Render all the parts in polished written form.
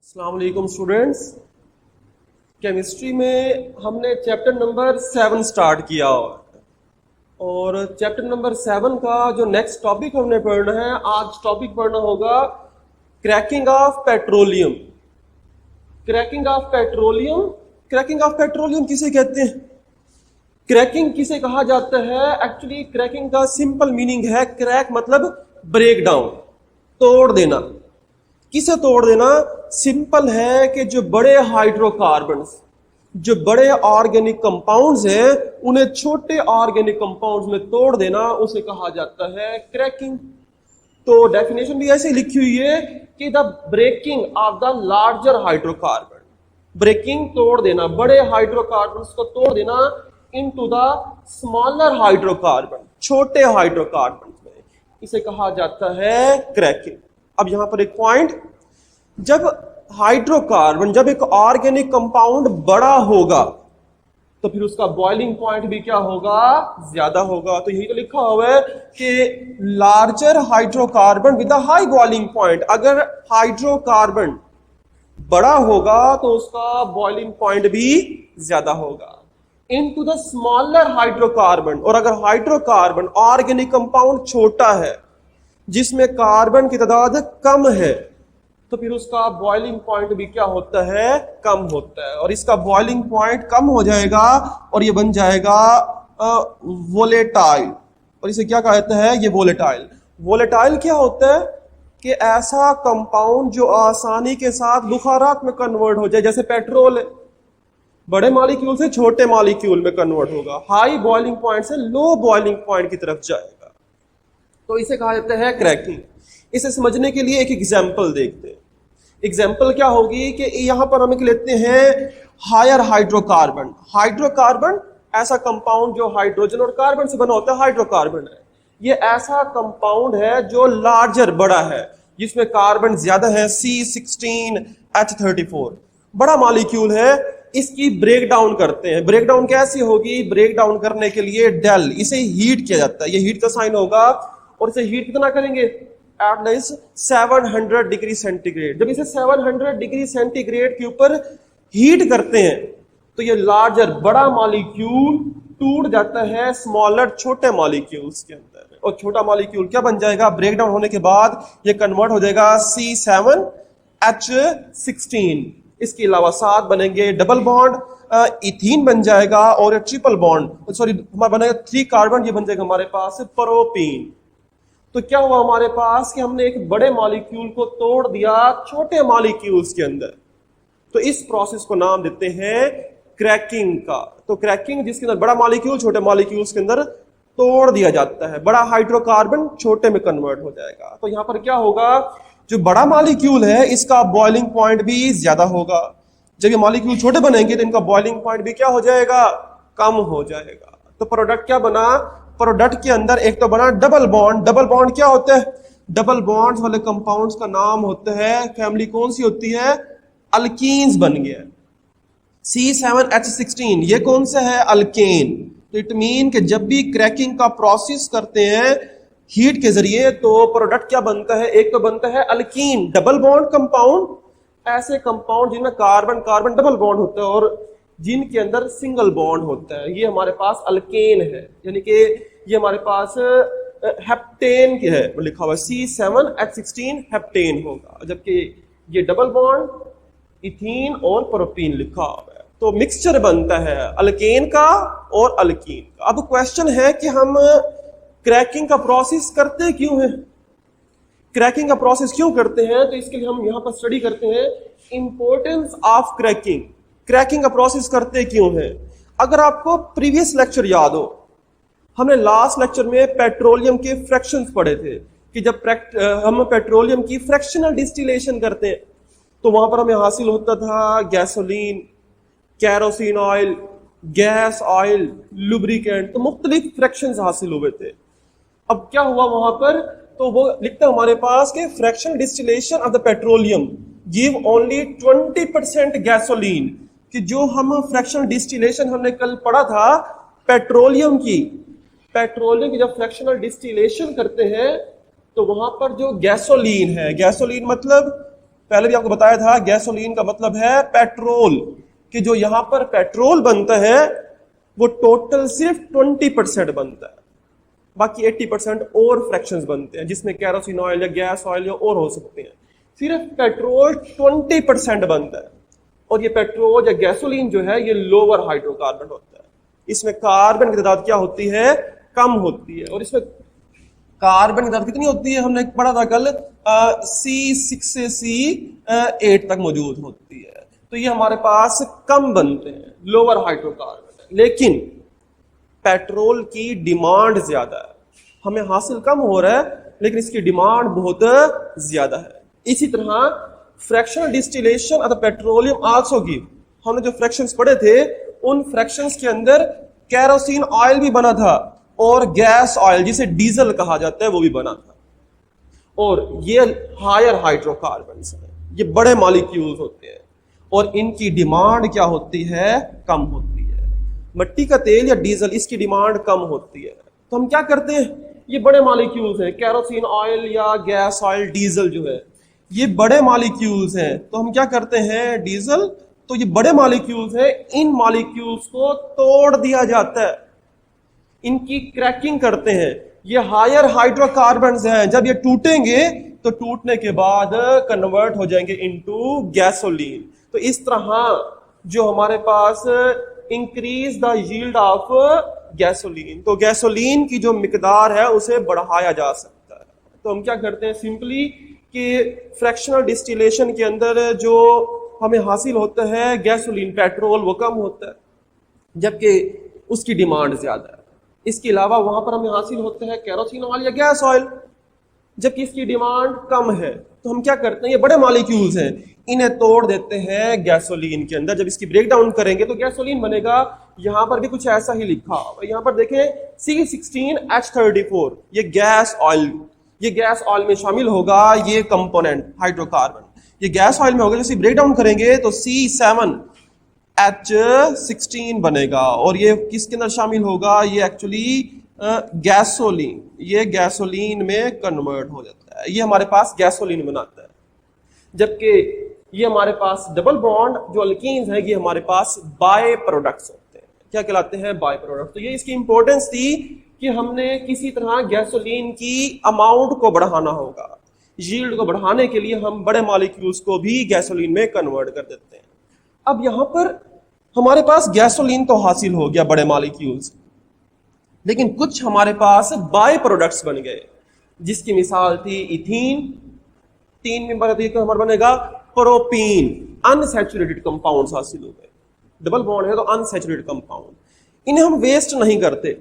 अस्सलाम वालेकुम students. Chemistry में हमने चैप्टर नंबर 7 स्टार्ट किया और चैप्टर नंबर 7 का जो नेक्स्ट टॉपिक हमने पढ़ना है, आज टॉपिक पढ़ना होगा cracking of petroleum. Cracking of petroleum, cracking of petroleum किसे कहते हैं? क्रैकिंग किसे कहा जाता है? एक्चुअली क्रैकिंग का सिंपल मीनिंग है, क्रैक मतलब ब्रेक डाउन, तोड़ देना। किसे तोड़ देना? सिंपल है कि जो बड़े हाइड्रोकार्बन्स, जो बड़े ऑर्गेनिक कंपाउंड्स हैं, उन्हें छोटे ऑर्गेनिक कंपाउंड्स में तोड़ देना, उसे कहा जाता है क्रैकिंग। तो डेफिनेशन भी ऐसे लिखी हुई है कि the breaking of the larger hydrocarbon. Breaking तोड़ देना, बड़े हाइड्रोकार्बन्स को तोड़ देना इनटू द स्मॉलर हाइड्रोकार्बन, छोटे हाइड्रोकार्बन में, इसे कहा जाता है क्रैकिंग। अब यहां पर एक पॉइंट, जब हाइड्रोकार्बन, जब एक ऑर्गेनिक कंपाउंड बड़ा होगा तो फिर उसका बॉइलिंग पॉइंट भी क्या होगा? ज्यादा होगा। तो यही तो लिखा हुआ है कि larger hydrocarbon with a high boiling point. अगर हाइड्रोकार्बन बड़ा होगा तो उसका बॉइलिंग पॉइंट भी ज्यादा होगा। इनटू द स्मॉलर हाइड्रोकार्बन, और अगर हाइड्रोकार्बन ऑर्गेनिक कंपाउंड छोटा है जिसमें कार्बन की तादाद कम है, तो फिर उसका बॉइलिंग पॉइंट भी क्या होता है? कम होता है। और इसका बॉइलिंग पॉइंट कम हो जाएगा और ये बन जाएगा वोलेटाइल। और इसे क्या कहते हैं? ये वोलेटाइल। वोलेटाइल क्या होता है? कि ऐसा कंपाउंड जो आसानी के साथ बुखारात में कन्वर्ट हो जाए। जैसे पेट्रोल है, बड़े मॉलिक्यूल से छोटे मॉलिक्यूल में कन्वर्ट होगा, हाई बॉइलिंग पॉइंट से लो बॉइलिंग पॉइंट की तरफ जाएगा, तो इसे कहा जाता है क्रैकिंग। इसे समझने के लिए एक एग्जांपल देखते हैं। एग्जांपल क्या होगी कि यहां पर हम लेते हैं हायर हाइड्रोकार्बन। हाइड्रोकार्बन ऐसा कंपाउंड जो हाइड्रोजन और कार्बन से बना होता है, हाइड्रोकार्बन है। ये ऐसा कंपाउंड है जो लार्जर, बड़ा है, जिसमें कार्बन ज्यादा है, C16H34, बड़ा मॉलिक्यूल है। इसकी ब्रेक डाउन करते हैं। ब्रेक डाउन कैसी होगी? ब्रेक डाउन करने के लिए डेल, इसे हीट किया जाता है, ये हीट का साइन होगा। और इसे हीट कितना करेंगे? At least 700 degree centigrade. जब इसे 700 डिग्री सेंटीग्रेड के ऊपर हीट करते हैं तो ये लार्जर, बड़ा मॉलिक्यूल टूट जाता है स्मॉलर, छोटे मॉलिक्यूल्स के अंदर। और छोटा मॉलिक्यूल क्या बन जाएगा? ब्रेक डाउन होने के बाद ये कन्वर्ट हो जाएगा C7H16। इसके अलावा 7 बनेंगे डबल बॉन्ड, इथीन बन जाएगा, और ट्रिपल बॉन्ड, सॉरी हमारा बनेगा 3 कार्बन, ये बन जाएगा हमारे पास प्रोपीन। तो क्या हुआ हमारे पास कि हमने एक बड़े मॉलिक्यूल को तोड़ दिया छोटे मॉलिक्यूल्स के अंदर। तो इस प्रोसेस को नाम देते हैं क्रैकिंग का। तो क्रैकिंग, जिसके अंदर बड़ा मॉलिक्यूल छोटे मॉलिक्यूल्स के अंदर तोड़ दिया जाता है, बड़ा हाइड्रोकार्बन छोटे में कन्वर्ट हो जाएगा। तो यहां पर क्या होगा? जो बड़ा मॉलिक्यूल है इसका बॉइलिंग पॉइंट भी ज्यादा होगा। जब ये मॉलिक्यूल छोटे बनेंगे तो इनका बॉइलिंग पॉइंट भी क्या हो जाएगा? कम हो जाएगा। तो प्रोडक्ट क्या बना? प्रोडक्ट के अंदर एक तो बना डबल बॉन्ड। डबल बॉन्ड क्या होता है? डबल बॉन्ड्स वाले कंपाउंड्स का नाम होता है, फैमिली कौन सी होती है? अल्कीन्स बन गया। C7H16 ये कौन सा है? अल्केन। तो इट मीन कि जब भी क्रैकिंग का प्रोसेस करते हैं हीट के जरिए, तो प्रोडक्ट क्या बनता है? एक तो बनता है अल्कीन, डबल बॉन्ड कंपाउंड, ऐसे कंपाउंड जिनमें कार्बन कार्बन डबल बॉन्ड होता है और जिनके अंदर सिंगल बॉन्ड होता है, ये हमारे पास अल्केन है। यानी कि ये हमारे पास हेप्टेन के है, लिखा हुआ C7H16 हेप्टेन होगा, जबकि ये डबल बॉन्ड इथीन और प्रोपीन लिखा हुआ है। तो मिक्सचर बनता है अल्केन का और अल्कीन का। अब क्वेश्चन है कि हम क्रैकिंग का प्रोसेस करते क्यों हैं? क्रैकिंग का प्रोसेस क्यों करते हैं? तो इसके लिए हम यहां पर स्टडी करते हैं इंपॉर्टेंस ऑफ क्रैकिंग। क्रैकिंग का प्रोसेस करते क्यों हैं? अगर आपको प्रीवियस लेक्चर याद हो, हमने लास्ट लेक्चर में पेट्रोलियम के फ्रैक्शंस पढ़े थे कि जब हम पेट्रोलियम की फ्रैक्शनल डिस्टिलेशन करते हैं तो वहां पर हमें हासिल होता था gasoline, kerosene oil, gas oil, lubricant, तो मुख्तलिफ फ्रैक्शंस हासिल हुए थे। अब क्या हुआ वहां पर? तो वो लिखता है हमारे पास कि fractional distillation of the petroleum give only 20% gasoline. कि जो हम फ्रैक्शनल डिस्टिलेशन हमने कल पढ़ा था पेट्रोलियम की जब फ्रैक्शनल डिस्टिलेशन करते हैं तो वहां पर जो गैसोलीन है, गैसोलीन मतलब पहले भी आपको बताया था गैसोलीन का मतलब है पेट्रोल, कि जो यहां पर पेट्रोल बनता है वो टोटल सिर्फ 20% बनता है, बाकी 80% और फ्रैक्शंस बनते हैं, जिसमें कैरोसिन ऑयल या गैस ऑयल या और हो सकते हैं। सिर्फ पेट्रोल 20% बनता है, और ये पेट्रोल या गैसोलीन जो है ये लोअर हाइड्रोकार्बन होता है। इसमें कार्बन की तादाद क्या होती है? कम होती है। और इसमें कार्बन की तादाद कितनी होती है? हमने पढ़ा था कल, C6 से C8 तक मौजूद होती है। तो ये हमारे पास कम बनते हैं, लोअर हाइड्रोकार्बन है। लेकिन पेट्रोल की डिमांड ज्यादा है, हमें हासिल कम हो रहा है लेकिन इसकी डिमांड बहुत ज्यादा है। इसी तरह fractional distillation of the petroleum also give, हमने जो फ्रैक्शंस पढ़े थे उन फ्रैक्शंस के अंदर कैरोसिन ऑयल भी बना था और गैस ऑयल जिसे डीजल कहा जाता है वो भी बना था। और ये हायर हाइड्रोकार्बन्स हैं, ये बड़े मॉलिक्यूल्स होते हैं और इनकी डिमांड क्या होती है? कम होती है। मिट्टी का तेल या डीजल, इसकी डिमांड कम होती है। तो हम क्या करते हैं, ये बड़े मॉलिक्यूल्स हैं, कैरोसिन ऑयल या गैस ऑयल, डीजल जो है ये बड़े मॉलिक्यूल्स हैं। तो हम क्या करते हैं, डीजल, तो ये बड़े मॉलिक्यूल्स हैं, इन मॉलिक्यूल्स को तोड़ दिया जाता है, इनकी क्रैकिंग करते हैं। ये हायर हाइड्रोकार्बन्स हैं, जब ये टूटेंगे तो टूटने के बाद कन्वर्ट हो जाएंगे इनटू गैसोलीन। तो इस तरह जो हमारे पास increase the yield of gasoline, तो गैसोलीन की जो मिकदार है उसे बढ़ाया जा सकता है। तो हम क्या करते हैं सिंपली कि फ्रैक्शनल डिस्टिलेशन के अंदर जो हमें हासिल होता है गैसोलीन, पेट्रोल, वो कम होता है जबकि उसकी डिमांड ज्यादा है। इसके अलावा वहां पर हमें हासिल होता है कैरोसिन ऑयल या गैस ऑयल, जबकि इसकी डिमांड कम है। तो हम क्या करते हैं, ये बड़े मॉलिक्यूल्स हैं, इन्हें तोड़ देते हैं गैसोलीन के अंदर। जब इसकी ब्रेक डाउन करेंगे तो गैसोलीन बनेगा। यहां पर भी कुछ ऐसा ही लिखा हुआ, यहां पर देखें C16H34, ये गैस ऑयल, ये गैस ऑयल में शामिल होगा ये कंपोनेंट हाइड्रोकार्बन, ये गैस ऑयल में होगा। जैसे ब्रेक डाउन करेंगे तो C7H16 बनेगा और ये किसके अंदर शामिल होगा? ये एक्चुअली गैसोलीन, ये गैसोलीन में कन्वर्ट हो जाता है, ये हमारे पास गैसोलीन बनाता है। जबकि ये हमारे पास डबल बॉन्ड जो अल्कीन्स हैं ये हमारे पास बाय प्रोडक्ट्स होते हैं। क्या कहलाते हैं? By product. तो ये इसकी इंपॉर्टेंस थी कि हमने किसी तरह गैसोलीन की अमाउंट को बढ़ाना होगा, यील्ड को बढ़ाने के लिए हम बड़े मॉलिक्यूल्स को भी गैसोलीन में कन्वर्ट कर देते हैं। अब यहां पर हमारे पास गैसोलीन तो हासिल हो गया बड़े मॉलिक्यूल्स, लेकिन कुछ हमारे पास बाय प्रोडक्ट्स बन गए, जिसकी मिसाल थी इथीन, 3 नंबर हमारा बनेगा प्रोपीन, अनसैचुरेटेड कंपाउंड्स हासिल हो गए। डबल बॉन्ड है तो अनसैचुरेटेड कंपाउंड, इन्हें हम वेस्ट नहीं करते,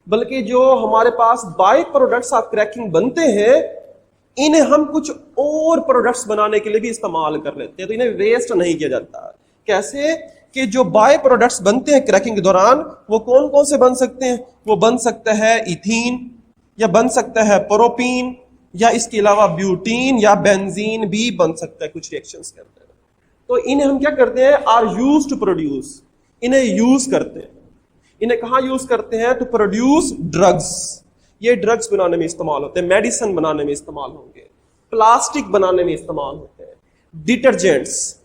बल्कि जो हमारे पास बाय प्रोडक्ट्स ऑफ क्रैकिंग बनते हैं इन्हें हम कुछ और प्रोडक्ट्स बनाने के लिए भी इस्तेमाल कर लेते हैं। तो इन्हें वेस्ट नहीं किया जाता। कैसे? कि जो बाय प्रोडक्ट्स बनते हैं क्रैकिंग के दौरान वो कौन कौन से बन सकते हैं? वो बन सकता है इथीन, या बन सकता है प्रोपीन, या इसके अलावा ब्यूटीन या बेंजीन भी बन सकता है कुछ रिएक्शंस के अंदर। तो इन्हें हम क्या करते हैं? आर यूज टू प्रोड्यूस, इन्हें यूज करते हैं। इन्हें कहां यूज करते हैं? To produce drugs. ये ड्रग्स बनाने में इस्तेमाल होते हैं, मेडिसिन बनाने में इस्तेमाल होंगे, प्लास्टिक बनाने में इस्तेमाल होते हैं, डिटर्जेंट्स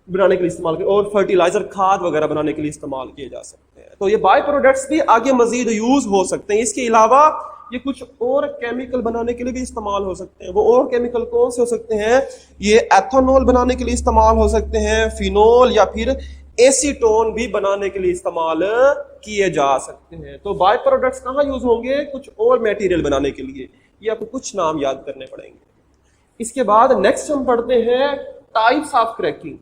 बनाने के लिए इस्तेमाल, और फर्टिलाइजर, खाद वगैरह बनाने के लिए इस्तेमाल किए जा सकते हैं। तो ये बाय प्रोडक्ट्स भी आगे मजीद यूज हो सकते हैं। इसके अलावा ये कुछ और केमिकल बनाने के लिए भी इस्तेमाल हो सकते हैं। वो और केमिकल कौन से हो सकते हैं? ये एथेनॉल बनाने के लिए इस्तेमाल हो सकते हैं, फिनोल या फिर एसीटोन भी बनाने के लिए इस्तेमाल किए जा सकते हैं। तो बाय प्रोडक्ट्स कहाँ यूज होंगे? कुछ और मटेरियल बनाने के लिए। ये आपको कुछ नाम याद करने पड़ेंगे। इसके बाद नेक्स्ट हम पढ़ते हैं types of cracking.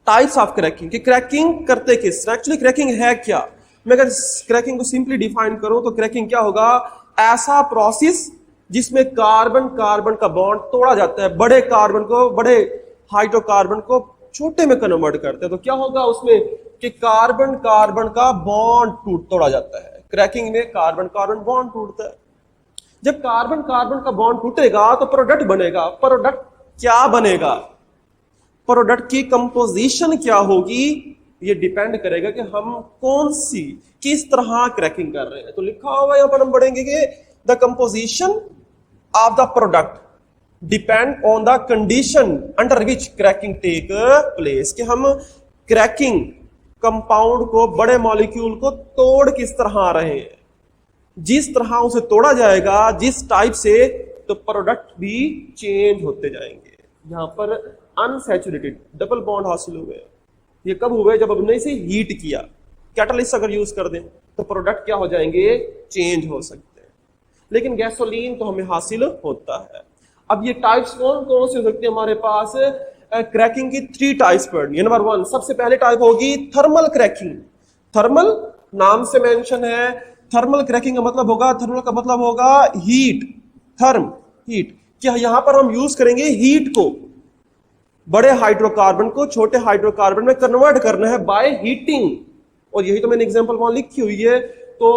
Types of cracking, कि क्रैकिंग करते किस? एक्चुअली क्रैकिंग है क्या? मैं अगर क्रैकिंग को सिंपली डिफाइन करूं तो क्रैकिंग क्या होगा? ऐसा प्रोसेस जिसमें कार्बन कार्बन का बॉन्ड तोड़ा जाता है, बड़े कार्बन को, बड़े हाइड्रोकार्बन को छोटे में कन्वर्ट करते हैं। तो क्या होगा उसमें कि कार्बन कार्बन का बॉन्ड तोड़ा जाता है। क्रैकिंग में कार्बन कार्बन बॉन्ड टूटता है। जब कार्बन कार्बन का बॉन्ड टूटेगा तो प्रोडक्ट बनेगा। प्रोडक्ट क्या बनेगा? प्रोडक्ट की कंपोजिशन क्या होगी? ये डिपेंड करेगा कि हम कौन सी, किस तरह क्रैकिंग कर रहे हैं। तो लिखा हुआ यहां पर हम पढ़ेंगे कि the composition of the product depend on the condition under which cracking take place, कि हम क्रैकिंग कंपाउंड को, बड़े मॉलिक्यूल को तोड़ किस तरह रहे हैं। जिस तरह उसे तोड़ा जाएगा, जिस टाइप से, तो प्रोडक्ट भी चेंज होते जाएंगे। यहां पर अनसैचुरेटेड डबल बॉन्ड हासिल हुए, ये कब हुए? जब हमने इसे हीट किया, कैटलिस्ट अगर यूज कर दें तो प्रोडक्ट क्या हो जाएंगे? चेंज हो सकते हैं। लेकिन गैसोलीन तो हमें हासिल होता है। अब ये टाइप्स कौन कौन से हो सकते हैं हमारे पास? क्रैकिंग की 3 टाइप्स पढ़नी। नंबर 1, सबसे पहले टाइप होगी थर्मल क्रैकिंग। थर्मल नाम से मेंशन है। थर्मल क्रैकिंग का मतलब होगा, थर्मल का मतलब होगा हीट, थर्म हीट। क्या यहां पर हम यूज करेंगे हीट को, बड़े हाइड्रोकार्बन को छोटे हाइड्रोकार्बन में कन्वर्ट करना है बाय हीटिंग। और यही तो मैंने एग्जांपल वहां लिखी हुई है। तो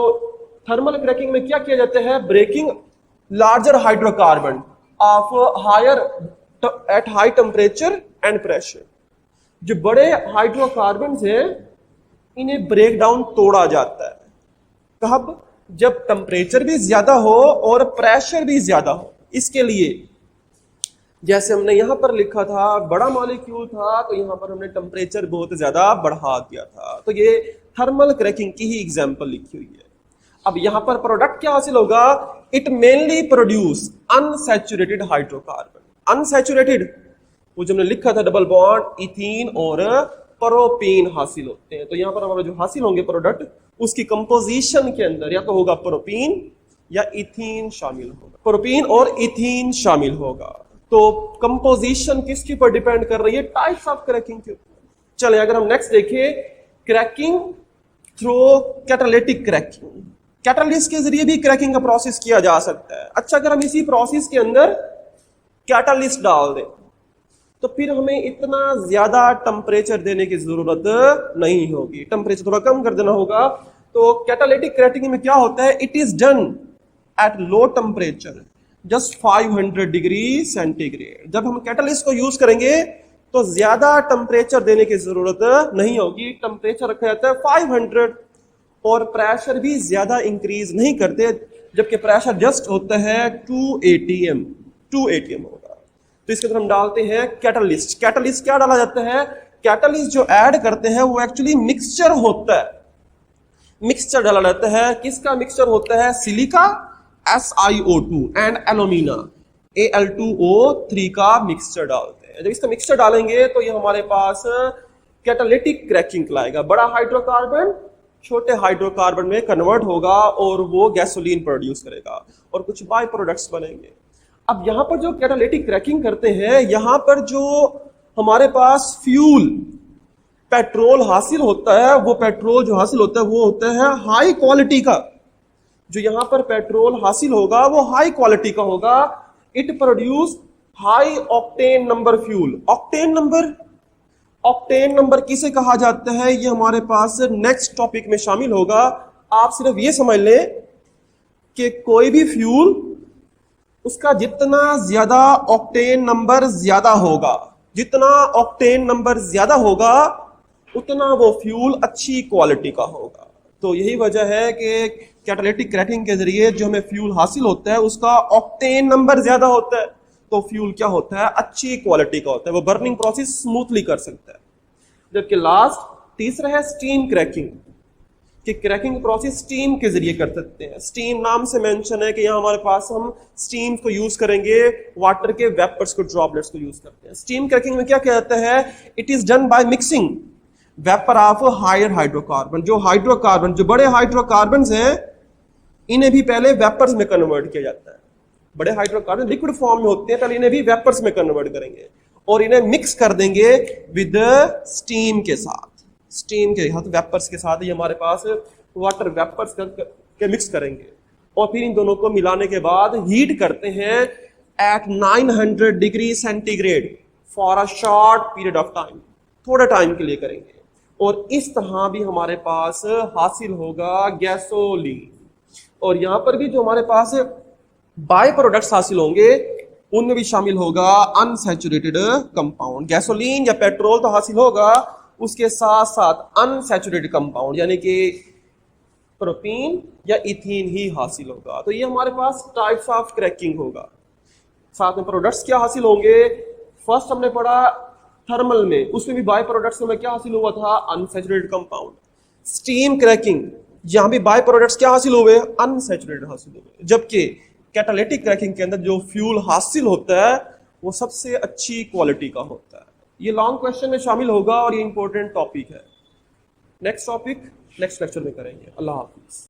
थर्मल क्रैकिंग में क्या किया जाता है? Breaking larger hydrocarbon of higher at high temperature and pressure. जो बड़े हाइड्रोकार्बन हैं इन्हें ब्रेक डाउन, तोड़ा जाता है। कब? जब टेम्परेचर भी ज्यादा हो और प्रेशर भी ज्यादा हो। इसके लिए जैसे हमने यहां पर लिखा था, बड़ा मॉलिक्यूल था तो यहां पर हमने टेम्परेचर बहुत ज्यादा बढ़ा दिया था। तो ये थर्मल क्रैकिंग की ही एग्जांपल लिखी हुई है। अब यहां पर प्रोडक्ट क्या हासिल होगा? It mainly produce unsaturated hydrocarbon. Unsaturated, वो जो हमने लिखा था डबल बॉन्ड, इथीन और प्रोपेन हासिल होते हैं। तो यहां पर हमारे जो हासिल होंगे प्रोडक्ट, उसकी कंपोजिशन के अंदर या तो होगा प्रोपीन या इथीन शामिल होगा, प्रोपीन और इथीन शामिल होगा। तो कंपोजिशन किसके ऊपर डिपेंड कर रही है? टाइप्स ऑफ क्रैकिंग के ऊपर। चले अगर हम नेक्स्ट देखें, cracking through catalytic cracking. Catalyst के जरिए भी क्रैकिंग का प्रोसेस किया जा सकता है। अच्छा, अगर हम इसी प्रोसेस के अंदर कैटालिस्ट डाल दें तो फिर हमें इतना ज्यादा टेम्परेचर देने की जरूरत नहीं होगी, टेम्परेचर थोड़ा कम कर देना होगा। तो कैटालिटिक क्रैकिंग में क्या होता है? It is done at low temperature, just 500 degree centigrade. जब हम कैटालिस्ट को यूज करेंगे तो ज्यादा टेम्परेचर देने की जरूरत नहीं होगी। टेम्परेचर रखा जाता है 500 और प्रेशर भी ज्यादा इंक्रीज नहीं करते, जबकि प्रेशर जस्ट होता है 2 atm होगा। तो इसके अंदर हम डालते हैं कैटालिस्ट। कैटालिस्ट क्या डाला जाता है? कैटालिस्ट जो ऐड करते हैं वो एक्चुअली मिक्सचर होता है। मिक्सचर डाला जाता है। किसका मिक्सचर होता है? Silica SiO2 and alumina Al2O3 का मिक्सचर डालते हैं। जब इसका मिक्सचर डालेंगे तो ये हमारे पास कैटालिटिक क्रैकिंग लाएगा। बड़ा हाइड्रोकार्बन छोटे हाइड्रोकार्बन में कन्वर्ट होगा और वो गैसोलीन प्रोड्यूस करेगा और कुछ बाय प्रोडक्ट्स बनेंगे। अब यहां पर जो कैटालिटिक क्रैकिंग करते हैं, यहां पर जो हमारे पास फ्यूल पेट्रोल हासिल होता है, वो पेट्रोल जो हासिल होता है वो होता है हाई क्वालिटी का। जो यहां पर पेट्रोल हासिल होगा वो हाई क्वालिटी का होगा। It produce high octane number fuel. Octane number किसे कहा जाता है? ये हमारे पास नेक्स्ट टॉपिक में शामिल होगा। आप सिर्फ ये समझ लें कि कोई भी फ्यूल, उसका जितना ज्यादा ऑक्टेन नंबर ज्यादा होगा, जितना ऑक्टेन नंबर ज्यादा होगा उतना वो फ्यूल अच्छी क्वालिटी का होगा। तो यही वजह है कि कैटालिटिक क्रैकिंग के जरिए जो हमें फ्यूल हासिल होता है उसका ऑक्टेन नंबर ज्यादा होता है, तो फ्यूल क्या होता है? अच्छी क्वालिटी का होता है, वो बर्निंग प्रोसेस स्मूथली कर सकता है। जबकि लास्ट तीसरा है स्टीम क्रैकिंग, कि क्रैकिंग प्रोसेस स्टीम के जरिए कर सकते हैं। स्टीम नाम से मेंशन है कि यहाँ हमारे पास हम स्टीम को यूज करेंगे, वाटर के वेपर्स को, ड्रॉपलेट्स को यूज करते हैं। स्टीम क्रैकिंग में क्या किया जाता है? It is done by mixing vapour of higher hydrocarbon. जो हाइड्रोकार्बन, जो बड़े हाइड्रोकार्बन हैं, इन्हें भी पहले वेपर्स में कन्वर्ट किया जाता है। बड़े हाइड्रोकार्बन लिक्विड फॉर्म में होते हैं, पहले इन्हें भी वेपर्स में कन्वर्ट करेंगे और इन्हें मिक्स कर देंगे विद स्टीम के साथ, स्टीम के साथ, वेपर्स के साथ। ये हमारे पास वाटर वेपर्स के मिक्स करेंगे और फिर इन दोनों को मिलाने के बाद हीट करते हैं at 900 degree centigrade for a short period of time, थोड़े टाइम के लिए करेंगे। और इस तरह भी हमारे पास हासिल होगा गैसोलीन। और यहां पर भी जो हमारे पास बाय प्रोडक्ट्स हासिल होंगे उनमें भी शामिल होगा अनसैचुरेटेड कंपाउंड। गैसोलीन या पेट्रोल तो हासिल होगा, उसके साथ साथ अनसैचुरेटेड कंपाउंड यानी कि प्रोपीन या इथीन ही हासिल होगा। तो ये हमारे पास टाइप्स ऑफ क्रैकिंग होगा। साथ में प्रोडक्ट्स क्या हासिल होंगे। फर्स्ट हमने पढ़ा थर्मल में, उसमें भी बाय प्रोडक्ट्स में क्या हासिल हुआ था, अनसैचुरेटेड कंपाउंड। स्टीम क्रैकिंग, यहां भी बाय प्रोडक्ट्स क्या हासिल हुए, अनसैचुरेटेड हासिल हुए। जबकि कैटालिटिक क्रैकिंग के अंदर जो फ्यूल हासिल होता है वो सबसे अच्छी क्वालिटी का होता है। ये लॉन्ग क्वेश्चन में शामिल होगा और ये इंपॉर्टेंट टॉपिक है। नेक्स्ट टॉपिक नेक्स्ट लेक्चर में करेंगे। अल्लाह हाफिज।